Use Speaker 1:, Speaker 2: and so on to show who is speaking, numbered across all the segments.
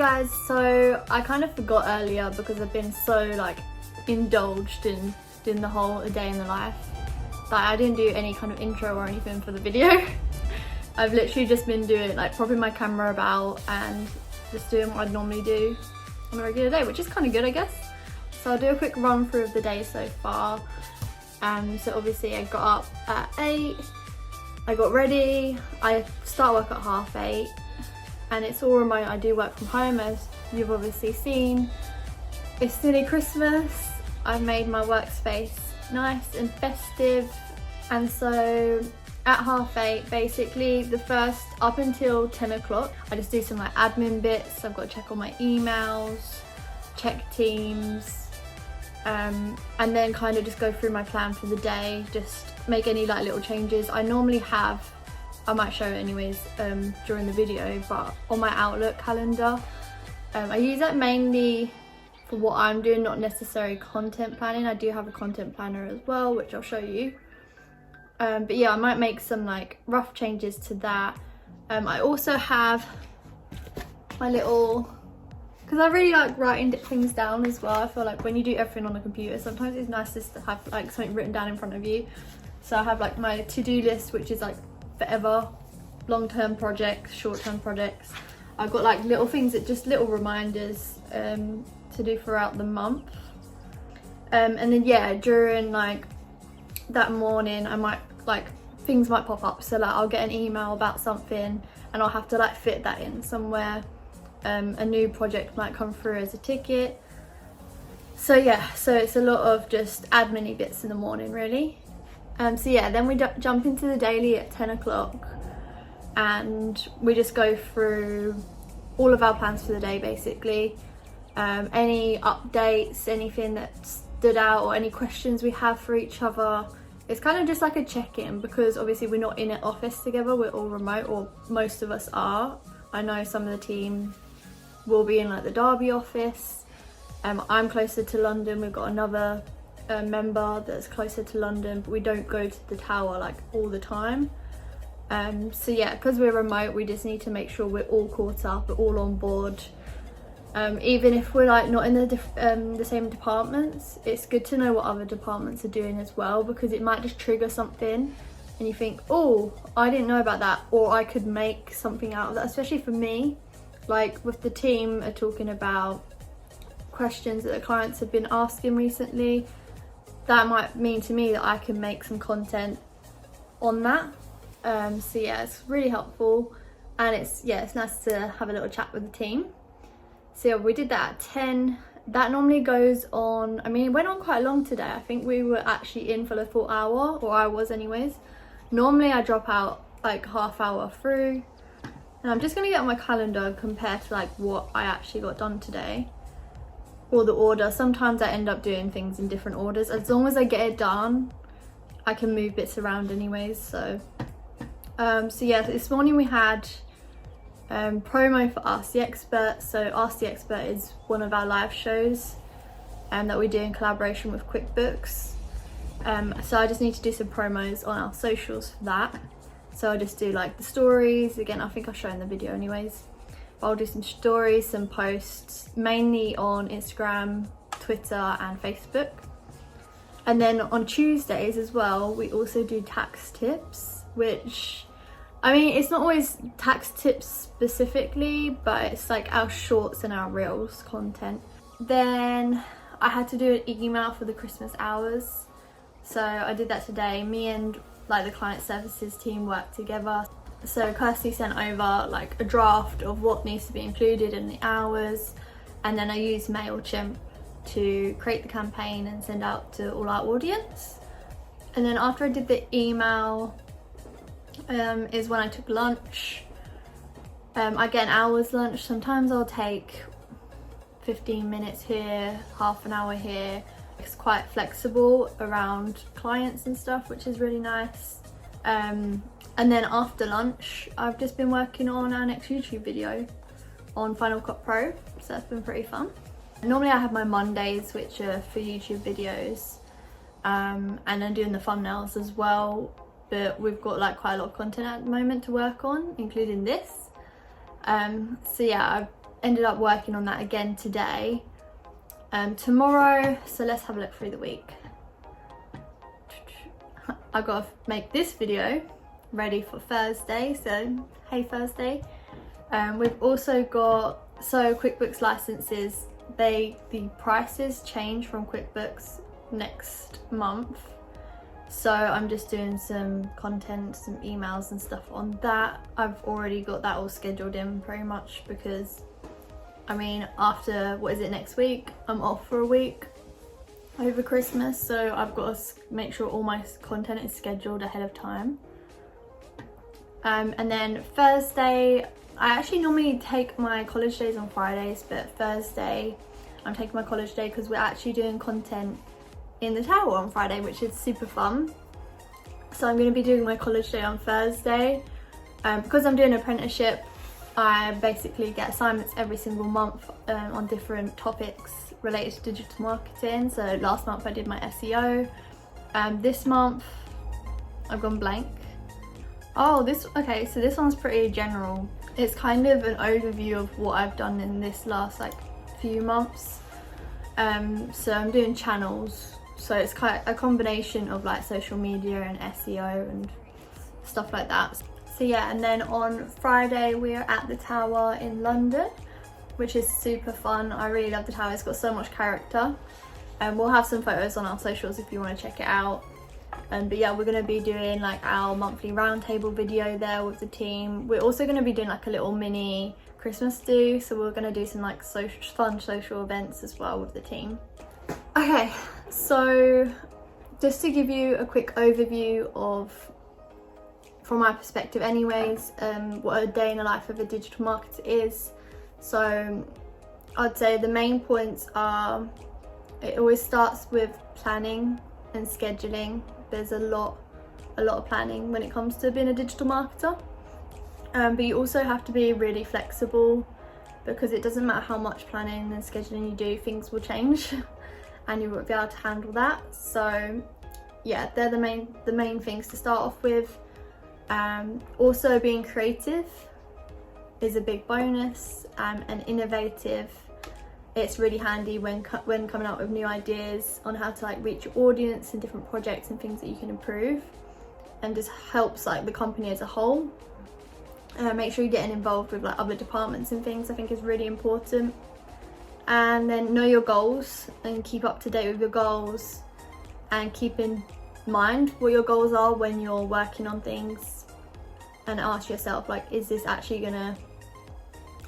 Speaker 1: guys, so I kind of forgot earlier because I've been so like indulged in doing the whole a day in the life that I didn't do any kind of intro or anything for the video. I've literally just been doing like propping my camera about and just doing what I'd normally do on a regular day, which is kind of good, I guess. So I'll do a quick run through of the day so far. So obviously I got up at 8, I got ready, I start work at 8:30, and it's all remote. I do work from home, as you've obviously seen. It's nearly Christmas. I've made my workspace nice and festive, and so at 8:30, basically the first up until 10 o'clock, I just do some like admin bits. I've got to check all my emails, check Teams, and then kind of just go through my plan for the day, just make any like little changes. I normally have, I might show it anyways during the video, but on my Outlook calendar, I use that mainly for what I'm doing, not necessarily content planning. I do have a content planner as well, which I'll show you. But yeah, I might make some like rough changes to that. I also have my little, because I really like writing things down as well. I feel like when you do everything on a computer, sometimes it's nice just to have like something written down in front of you. So I have like my to-do list, which is like forever, long-term projects, short-term projects. I've got like little things that just little reminders to do throughout the month. And then yeah, during like that morning, I might like, things might pop up. So like I'll get an email about something and I'll have to like fit that in somewhere. A new project might come through as a ticket. So yeah, so it's a lot of just admin-y bits in the morning really. So yeah, then we jump into the daily at 10 o'clock and we just go through all of our plans for the day basically. Any updates, anything that stood out, or any questions we have for each other. It's kind of just like a check-in, because obviously we're not in an office together, we're all remote, or most of us are. I know some of the team will be in like the Derby office. I'm closer to London. We've got another member that's closer to London, but we don't go to the tower like all the time. So yeah, because we're remote, we just need to make sure we're all caught up, we're all on board. Even if we're like not in the same departments, it's good to know what other departments are doing as well, because it might just trigger something and you think, oh, I didn't know about that, or I could make something out of that. Especially for me, like with the team are talking about questions that the clients have been asking recently. That might mean to me that I can make some content on that. So yeah, it's really helpful, and it's nice to have a little chat with the team. So yeah, we did that at 10. That normally goes on, I mean, it went on quite long today. I think we were actually in for the full hour, or I was anyways. Normally I drop out like half hour through, and I'm just gonna get on my calendar and compare to like what I actually got done today, or the order. Sometimes I end up doing things in different orders. As long as I get it done, I can move bits around anyways. So yeah, this morning we had promo for Ask the Expert. So Ask the Expert is one of our live shows that we do in collaboration with QuickBooks. So I just need to do some promos on our socials for that. So I'll just do like the stories. Again, I think I'll show in the video anyways. But I'll do some stories, some posts, mainly on Instagram, Twitter and Facebook. And then on Tuesdays as well, we also do tax tips, which, I mean, it's not always tax tips specifically, but it's like our shorts and our reels content. Then I had to do an email for the Christmas hours. So I did that today. Me and like the client services team worked together. So Kirsty sent over like a draft of what needs to be included in the hours. And then I used MailChimp to create the campaign and send out to all our audience. And then after I did the email, is when I took lunch. I get an hour's lunch. Sometimes I'll take 15 minutes here, half an hour here. It's quite flexible around clients and stuff, which is really nice. And then after lunch, I've just been working on our next YouTube video on Final Cut Pro, so that's been pretty fun. Normally I have my Mondays, which are for YouTube videos, and I'm doing the thumbnails as well, but we've got like quite a lot of content at the moment to work on, including this. So yeah, ended up working on that again today. Tomorrow, so let's have a look through the week. I've got to make this video ready for Thursday, so hey Thursday. We've also got, so QuickBooks licenses, the prices change from QuickBooks next month. So I'm just doing some content, some emails and stuff on that. I've already got that all scheduled in pretty much because, I mean, after, what is it, next week? I'm off for a week over Christmas, so I've got to make sure all my content is scheduled ahead of time. And then Thursday, I actually normally take my college days on Fridays, but Thursday I'm taking my college day because we're actually doing content in the tower on Friday, which is super fun. So I'm going to be doing my college day on Thursday. Because I'm doing an apprenticeship, I basically get assignments every single month on different topics related to digital marketing. So last month I did my SEO. This month I've gone blank. Oh, okay, so this one's pretty general. It's kind of an overview of what I've done in this last like few months. So I'm doing channels. So it's kind of a combination of like social media and SEO and stuff like that. So yeah, and then on Friday we're at the tower in London, which is super fun. I really love the tower, it's got so much character. And we'll have some photos on our socials if you want to check it out. But yeah, we're going to be doing like our monthly roundtable video there with the team. We're also going to be doing like a little mini Christmas do, so we're going to do some like fun social events as well with the team. Okay, so just to give you a quick overview of, from my perspective anyways, what a day in the life of a digital marketer is. So I'd say the main points are, it always starts with planning and scheduling. There's a lot of planning when it comes to being a digital marketer, but you also have to be really flexible, because it doesn't matter how much planning and scheduling you do, things will change and you won't be able to handle that. So yeah, they're the main things to start off with. Also being creative is a big bonus, and innovative. It's really handy when coming up with new ideas on how to like reach your audience and different projects and things that you can improve, and just helps like the company as a whole. Make sure you're getting involved with like other departments and things, I think is really important. And then know your goals and keep up to date with your goals, and keep in mind what your goals are when you're working on things, and ask yourself like, is this actually gonna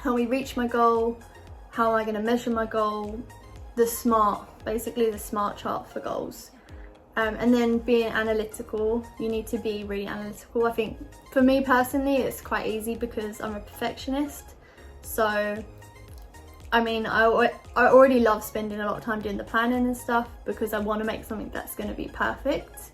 Speaker 1: help me reach my goal? How am I going to measure my goal? Basically the SMART chart for goals. And then being analytical, you need to be really analytical. I think for me personally, it's quite easy because I'm a perfectionist. So, I mean, I already love spending a lot of time doing the planning and stuff because I want to make something that's going to be perfect.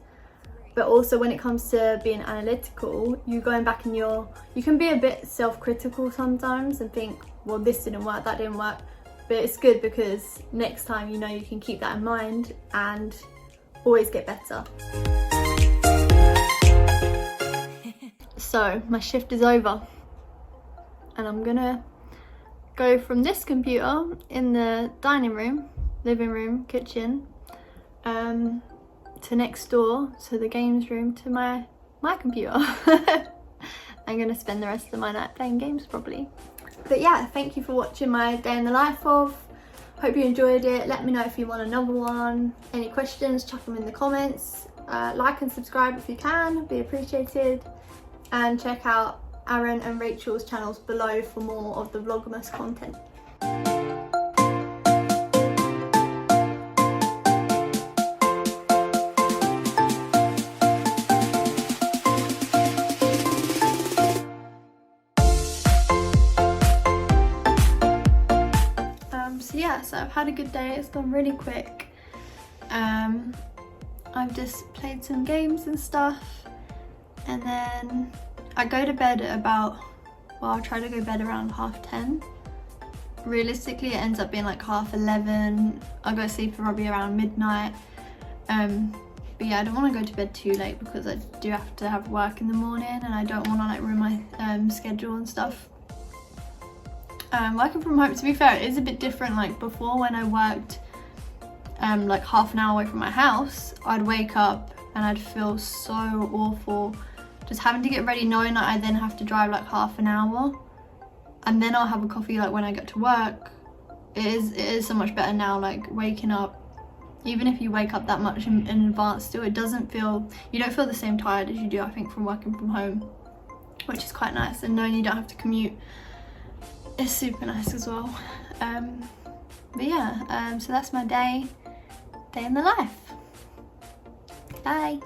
Speaker 1: But also when it comes to being analytical, you going back and you can be a bit self-critical sometimes and think, well, this didn't work, that didn't work. But it's good because next time, you know, you can keep that in mind and always get better. So my shift is over and I'm gonna go from this computer in the dining room, living room, kitchen, to next door, to the games room, to my computer. I'm gonna spend the rest of my night playing games probably. But yeah, thank you for watching my day in the life of. Hope you enjoyed it. Let me know if you want another one. Any questions, chuck them in the comments. Like and subscribe if you can, be appreciated. And check out Aaron and Rachel's channels below for more of the Vlogmas content. So I've had a good day, it's gone really quick. I've just played some games and stuff, and then I go to bed at about, well, I'll try to go to bed around 10:30. Realistically it ends up being like 11:30. I'll go to sleep probably around midnight. But yeah, I don't want to go to bed too late because I do have to have work in the morning and I don't want to like ruin my schedule and stuff. Working from home, to be fair, it is a bit different. Like before, when I worked like half an hour away from my house, I'd wake up and I'd feel so awful just having to get ready, knowing that I then have to drive like half an hour and then I'll have a coffee like when I get to work. It is so much better now, like waking up, even if you wake up that much in advance still, it doesn't feel, you don't feel the same tired as you do, I think, from working from home, which is quite nice. And knowing you don't have to commute is super nice as well. But yeah, so that's my day in the life. Bye.